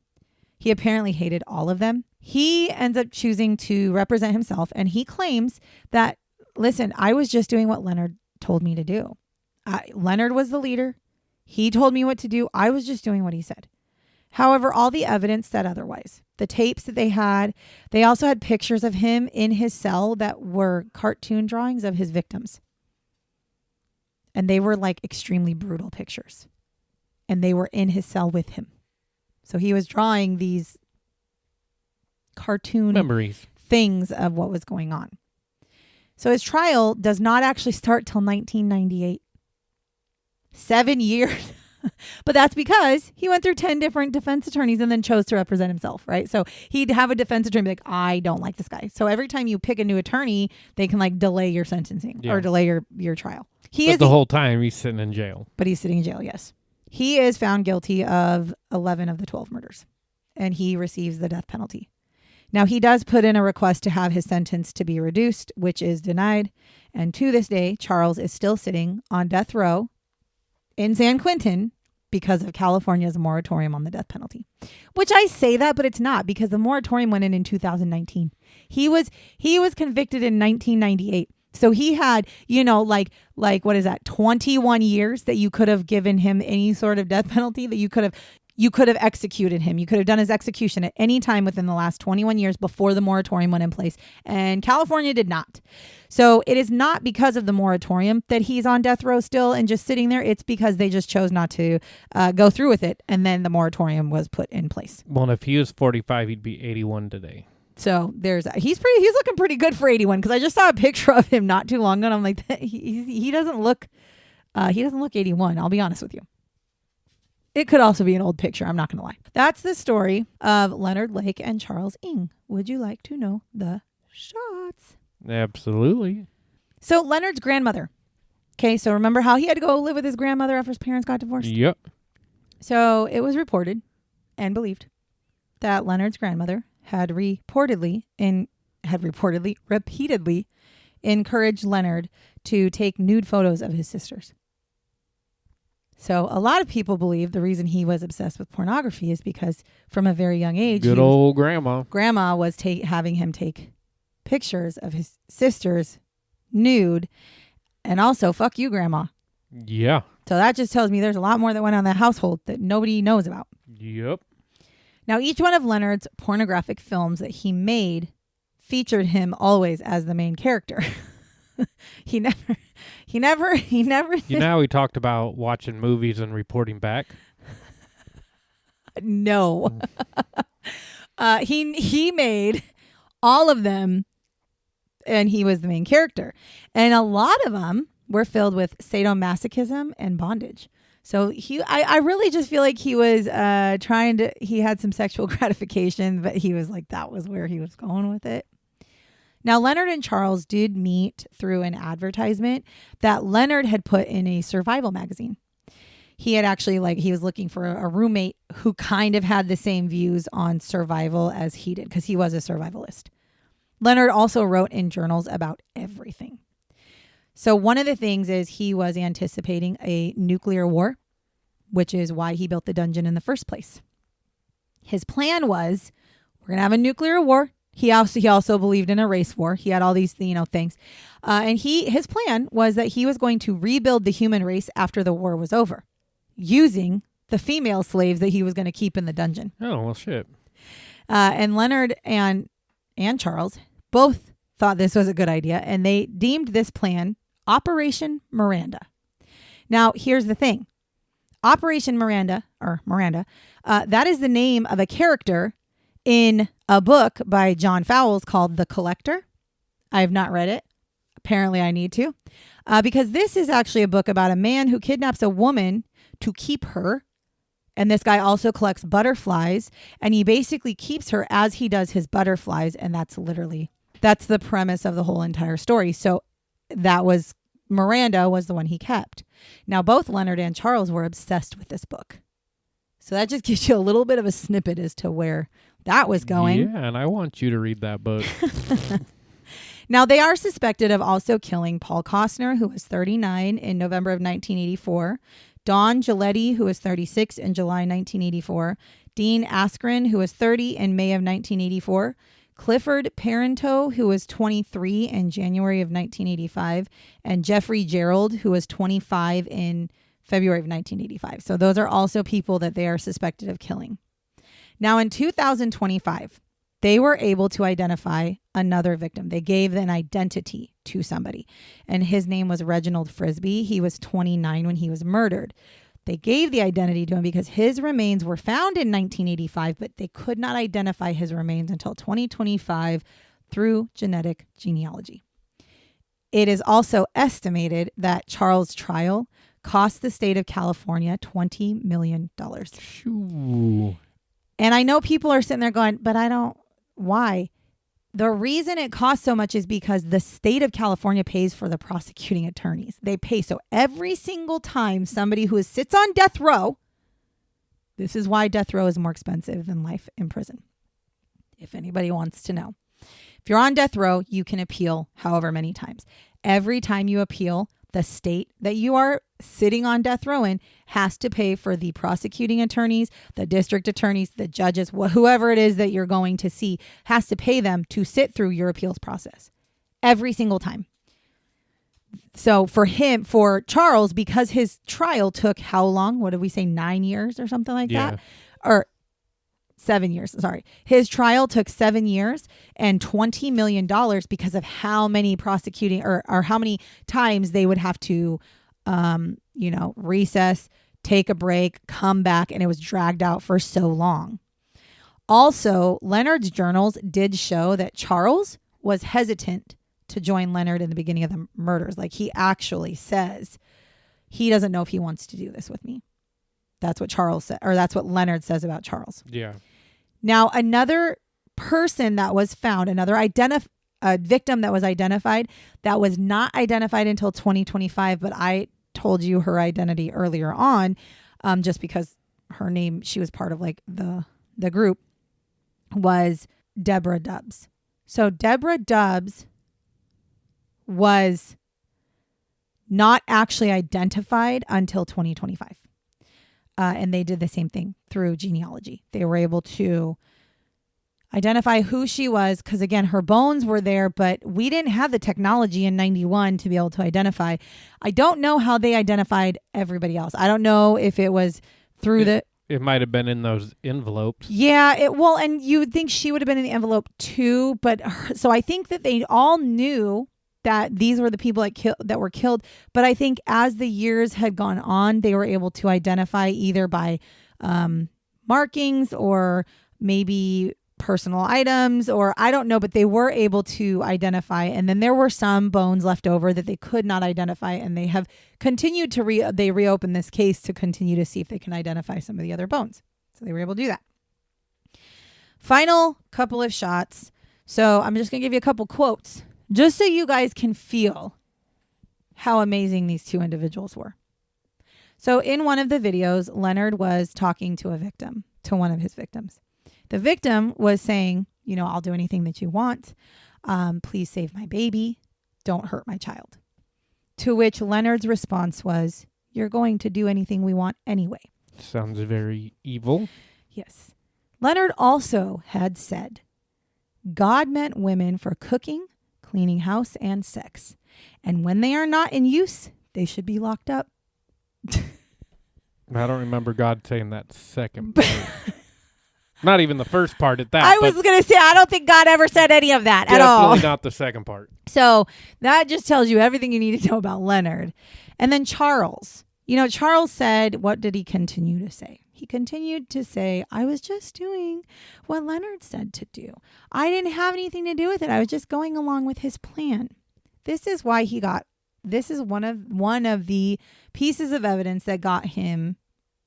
Speaker 2: He apparently hated all of them. He ends up choosing to represent himself, and he claims that, listen, I was just doing what Leonard told me to do. Leonard was the leader. He told me what to do. I was just doing what he said. However, all the evidence said otherwise. The tapes that they also had pictures of him in his cell that were cartoon drawings of his victims. And they were like extremely brutal pictures. And they were in his cell with him. So he was drawing these cartoon
Speaker 3: memories,
Speaker 2: things of what was going on. So his trial does not actually start till 1998. 7 years. But that's because he went through 10 different defense attorneys and then chose to represent himself, right? So he'd have a defense attorney be like, I don't like this guy. So every time you pick a new attorney, they can like delay your sentencing or delay your trial.
Speaker 3: The whole time he's sitting in jail.
Speaker 2: But he's sitting in jail, yes. He is found guilty of 11 of the 12 murders, and he receives the death penalty. Now, he does put in a request to have his sentence to be reduced, which is denied. And to this day, Charles is still sitting on death row in San Quentin because of California's moratorium on the death penalty. Which I say that, but it's not, because the moratorium went in 2019. He was convicted in 1998. So he had, like what is that, 21 years that you could have given him any sort of death penalty, that you could have you could have executed him. You could have done his execution at any time within the last 21 years before the moratorium went in place. And California did not. So it is not because of the moratorium that he's on death row still and just sitting there. It's because they just chose not to go through with it. And then the moratorium was put in place.
Speaker 3: Well, if he was 45, he'd be 81 today.
Speaker 2: So he's looking pretty good for 81, because I just saw a picture of him not too long ago. And I'm like, he doesn't look 81. I'll be honest with you. It could also be an old picture. I'm not going to lie. That's the story of Leonard Lake and Charles Ng. Would you like to know the shots?
Speaker 3: Absolutely.
Speaker 2: So Leonard's grandmother. Okay, so remember how he had to go live with his grandmother after his parents got divorced?
Speaker 3: Yep.
Speaker 2: So it was reported and believed that Leonard's grandmother had repeatedly encouraged Leonard to take nude photos of his sisters. So a lot of people believe the reason he was obsessed with pornography is because from a very young age,
Speaker 3: good old grandma
Speaker 2: was having him take pictures of his sisters nude, and also fuck you, grandma.
Speaker 3: Yeah.
Speaker 2: So that just tells me there's a lot more that went on in that household that nobody knows about.
Speaker 3: Yep. Now,
Speaker 2: each one of Leonard's pornographic films that he made featured him always as the main character. He never. You know,
Speaker 3: we talked about watching movies and reporting back.
Speaker 2: No. He made all of them, and he was the main character. And a lot of them were filled with sadomasochism and bondage. So I really just feel like he was he had some sexual gratification, but he was like, that was where he was going with it. Now, Leonard and Charles did meet through an advertisement that Leonard had put in a survival magazine. He had actually, he was looking for a roommate who kind of had the same views on survival as he did, because he was a survivalist. Leonard also wrote in journals about everything. So one of the things is he was anticipating a nuclear war, which is why he built the dungeon in the first place. His plan was, we're going to have a nuclear war. He also believed in a race war. He had all these, things. And his plan was that he was going to rebuild the human race after the war was over, using the female slaves that he was going to keep in the dungeon.
Speaker 3: Oh, well, shit.
Speaker 2: And Leonard and Charles both thought this was a good idea, and they deemed this plan Operation Miranda. Now, here's the thing. Operation Miranda, that is the name of a character in a book by John Fowles called The Collector. I have not read it. Apparently I need to. Because this is actually a book about a man who kidnaps a woman to keep her. And this guy also collects butterflies. And he basically keeps her as he does his butterflies. And that's the premise of the whole entire story. So Miranda was the one he kept. Now, both Leonard and Charles were obsessed with this book. So that just gives you a little bit of a snippet as to where that was going.
Speaker 3: Yeah, and I want you to read that book.
Speaker 2: Now, they are suspected of also killing Paul Costner, who was 39 in November of 1984, Don Giletti, who was 36 in July 1984, Dean Askren, who was 30 in May of 1984, Clifford Parenteau, who was 23 in January of 1985, and Jeffrey Gerald, who was 25 in February of 1985. So those are also people that they are suspected of killing. Now, in 2025, they were able to identify another victim. They gave an identity to somebody, and his name was Reginald Frisbee. He was 29 when he was murdered. They gave the identity to him because his remains were found in 1985, but they could not identify his remains until 2025 through genetic genealogy. It is also estimated that Charles' trial cost the state of California $20 million.
Speaker 3: Shoo.
Speaker 2: And I know people are sitting there going, but why? The reason it costs so much is because the state of California pays for the prosecuting attorneys. They pay. So every single time somebody who sits on death row, this is why death row is more expensive than life in prison. If anybody wants to know. If you're on death row, you can appeal however many times. Every time you appeal, the state that you are sitting on death row in has to pay for the prosecuting attorneys, the district attorneys, the judges, whoever it is that you're going to see has to pay them to sit through your appeals process every single time. So for Charles, because his trial took how long? What did we say? 9 years or something like that? Or 7 years. Sorry. His trial took 7 years and $20 million because of how many prosecuting or how many times they would have to, recess, take a break, come back, and it was dragged out for so long. Also, Leonard's journals did show that Charles was hesitant to join Leonard in the beginning of the murders. Like, he actually says he doesn't know if he wants to do this with me. That's what Charles said, or that's what Leonard says about Charles.
Speaker 3: Yeah.
Speaker 2: Now, another person that was found, another victim that was identified, that was not identified until 2025, but I told you her identity earlier on, just because her name, she was part of like the group, was Deborah Dubbs. So Deborah Dubbs was not actually identified until 2025. And they did the same thing through genealogy. They were able to identify who she was because, again, her bones were there, but we didn't have the technology in 91 to be able to identify. I don't know how they identified everybody else. I don't know if it was through
Speaker 3: It might have been in those envelopes.
Speaker 2: Yeah, and you would think she would have been in the envelope too, but so I think that they all knew that these were the people that were killed. But I think as the years had gone on, they were able to identify either by markings or maybe personal items, or I don't know, but they were able to identify. And then there were some bones left over that they could not identify, and they have continued to they reopened this case to continue to see if they can identify some of the other bones. So they were able to do that. Final couple of shots. So I'm just going to give you a couple quotes just so you guys can feel how amazing these two individuals were. So in one of the videos, Leonard was talking to one of his victims. The victim was saying, I'll do anything that you want. Please save my baby. Don't hurt my child. To which Leonard's response was, you're going to do anything we want anyway.
Speaker 3: Sounds very evil.
Speaker 2: Yes. Leonard also had said, God meant women for cooking, cleaning house, and sex. And when they are not in use, they should be locked up.
Speaker 3: I don't remember God saying that second part. Not even the first part at that.
Speaker 2: I was going to say, I don't think God ever said any of that at all.
Speaker 3: Definitely not the second part.
Speaker 2: So that just tells you everything you need to know about Leonard. And then Charles. Charles said, what did he continue to say? He continued to say, I was just doing what Leonard said to do. I didn't have anything to do with it. I was just going along with his plan. This is why this is one of the pieces of evidence that got him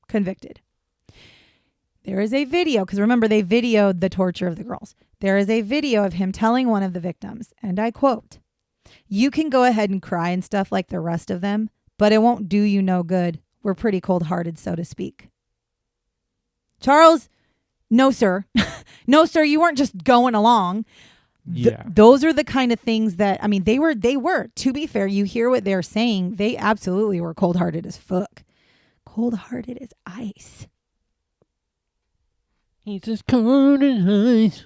Speaker 2: convicted. There is a video, because remember, they videoed the torture of the girls. There is a video of him telling one of the victims, and I quote, you can go ahead and cry and stuff like the rest of them, but it won't do you no good. We're pretty cold-hearted, so to speak. Charles, no, sir. No, sir, you weren't just going along.
Speaker 3: Yeah.
Speaker 2: Those are the kind of things that, they were, to be fair, you hear what they're saying. They absolutely were cold-hearted as fuck. Cold-hearted as ice.
Speaker 3: He's just cold as ice.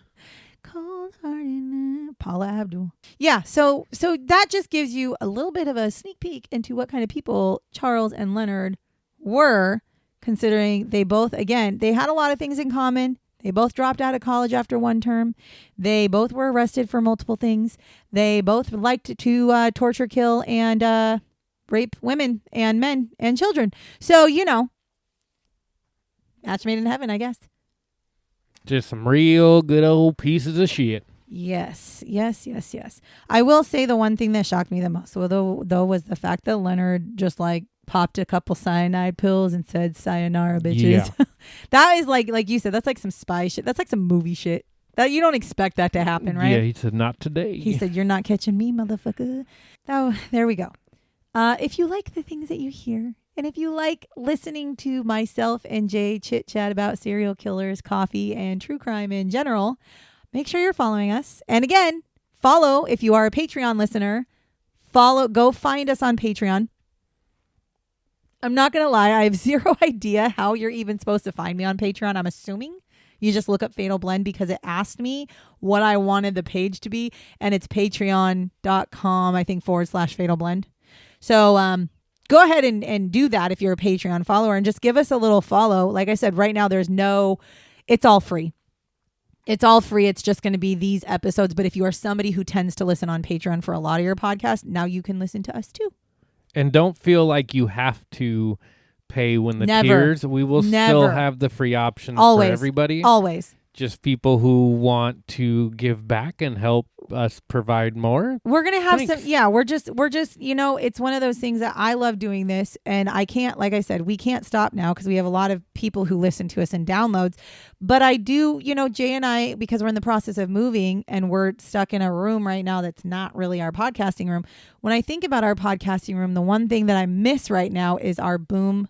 Speaker 2: Cold-hearted. Paula Abdul. Yeah, so that just gives you a little bit of a sneak peek into what kind of people Charles and Leonard were, considering they both, again, they had a lot of things in common. They both dropped out of college after one term. They both were arrested for multiple things. They both liked to torture, kill, and rape women and men and children. So, match made in heaven, I guess.
Speaker 3: Just some real good old pieces of shit.
Speaker 2: Yes. I will say the one thing that shocked me the most, though, was the fact that Leonard just popped a couple cyanide pills and said, sayonara, bitches. Yeah. That is like you said, that's like some spy shit. That's like some movie shit. That you don't expect that to happen, right?
Speaker 3: Yeah, he said, not today.
Speaker 2: He said, you're not catching me, motherfucker. Oh, there we go. If you like the things that you hear, and if you like listening to myself and Jay chit chat about serial killers, coffee, and true crime in general, make sure you're following us. And again, follow if you are a Patreon listener. Go find us on Patreon. I'm not going to lie. I have zero idea how you're even supposed to find me on Patreon. I'm assuming you just look up Fatal Blend because it asked me what I wanted the page to be. And it's patreon.com, I think, /Fatal Blend. So go ahead and do that if you're a Patreon follower, and just give us a little follow. Like I said, right now it's all free. It's all free. It's just going to be these episodes. But if you are somebody who tends to listen on Patreon for a lot of your podcasts, now you can listen to us too.
Speaker 3: And don't feel like you have to pay when the
Speaker 2: Never.
Speaker 3: tiers. We will still
Speaker 2: Never.
Speaker 3: have the free options
Speaker 2: Always.
Speaker 3: for everybody.
Speaker 2: Always.
Speaker 3: Just people who want to give back and help us provide more.
Speaker 2: We're going to have
Speaker 3: Thanks.
Speaker 2: some, yeah, we're just, it's one of those things that I love doing this. And I can't, like I said, we can't stop now because we have a lot of people who listen to us and downloads. But I do, Jay and I, because we're in the process of moving and we're stuck in a room right now that's not really our podcasting room. When I think about our podcasting room, the one thing that I miss right now is our boom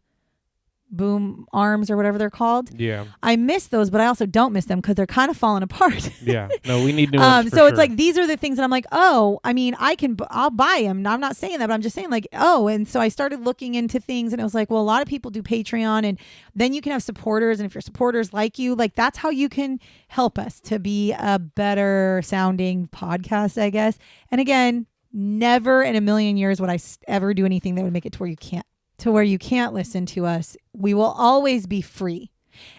Speaker 2: arms or whatever they're called.
Speaker 3: Yeah.
Speaker 2: I miss those, but I also don't miss them because they're kind of falling apart.
Speaker 3: Yeah. No, we need new ones for
Speaker 2: so it's
Speaker 3: sure.
Speaker 2: like, these are the things that I'm like, oh, I mean, I'll buy them. Now, I'm not saying that, but I'm just saying like, oh, and so I started looking into things and it was like, well, a lot of people do Patreon and then you can have supporters. And if your supporters like you, like that's how you can help us to be a better sounding podcast, I guess. And again, never in a million years would I ever do anything that would make it to where you can't listen to us. We will always be free.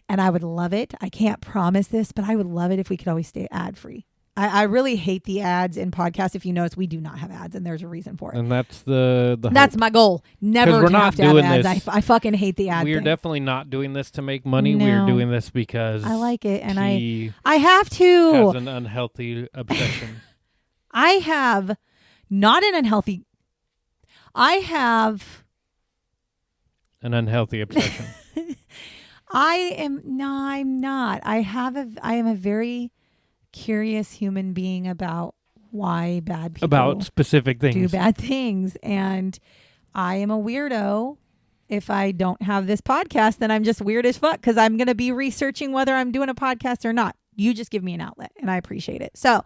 Speaker 2: And I would love it. I can't promise this, but I would love it if we could always stay ad free. I really hate the ads in podcasts. If you notice, we do not have ads and there's a reason for it.
Speaker 3: And that's
Speaker 2: that's my goal. Never
Speaker 3: we're
Speaker 2: to
Speaker 3: not
Speaker 2: have to have
Speaker 3: doing
Speaker 2: ads.
Speaker 3: this.
Speaker 2: I fucking hate the ad
Speaker 3: We're
Speaker 2: thing.
Speaker 3: definitely not doing this to make money.
Speaker 2: No.
Speaker 3: We're doing this because
Speaker 2: I like it. And
Speaker 3: he
Speaker 2: I have to.
Speaker 3: has an unhealthy obsession.
Speaker 2: I have not an unhealthy. I have.
Speaker 3: An unhealthy obsession.
Speaker 2: I'm not. I am a very curious human being about why bad people
Speaker 3: About specific things.
Speaker 2: do bad things. And I am a weirdo. If I don't have this podcast, then I'm just weird as fuck because I'm going to be researching whether I'm doing a podcast or not. You just give me an outlet and I appreciate it. So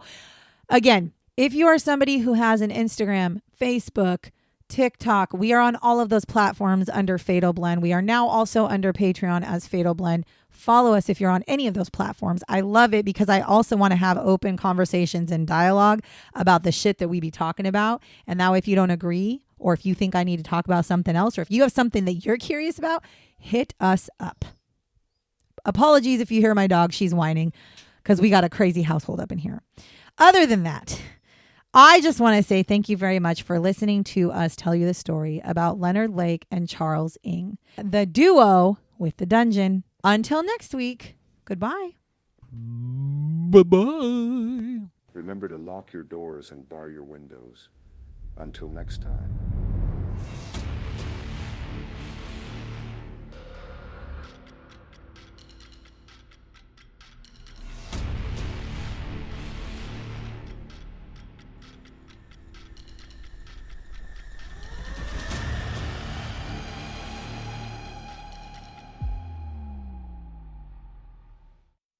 Speaker 2: again, if you are somebody who has an Instagram, Facebook, TikTok, we are on all of those platforms under Fatal Blend. We are now also under Patreon as Fatal Blend. Follow us if you're on any of those platforms. I love it because I also want to have open conversations and dialogue about the shit that we be talking about. And now if you don't agree, or if you think I need to talk about something else, or if you have something that you're curious about, hit us up. Apologies if you hear my dog, she's whining because we got a crazy household up in here. Other than that, I just want to say thank you very much for listening to us tell you the story about Leonard Lake and Charles Ng, the duo with the dungeon. Until next week, goodbye.
Speaker 3: Bye-bye.
Speaker 1: Remember to lock your doors and bar your windows. Until next time.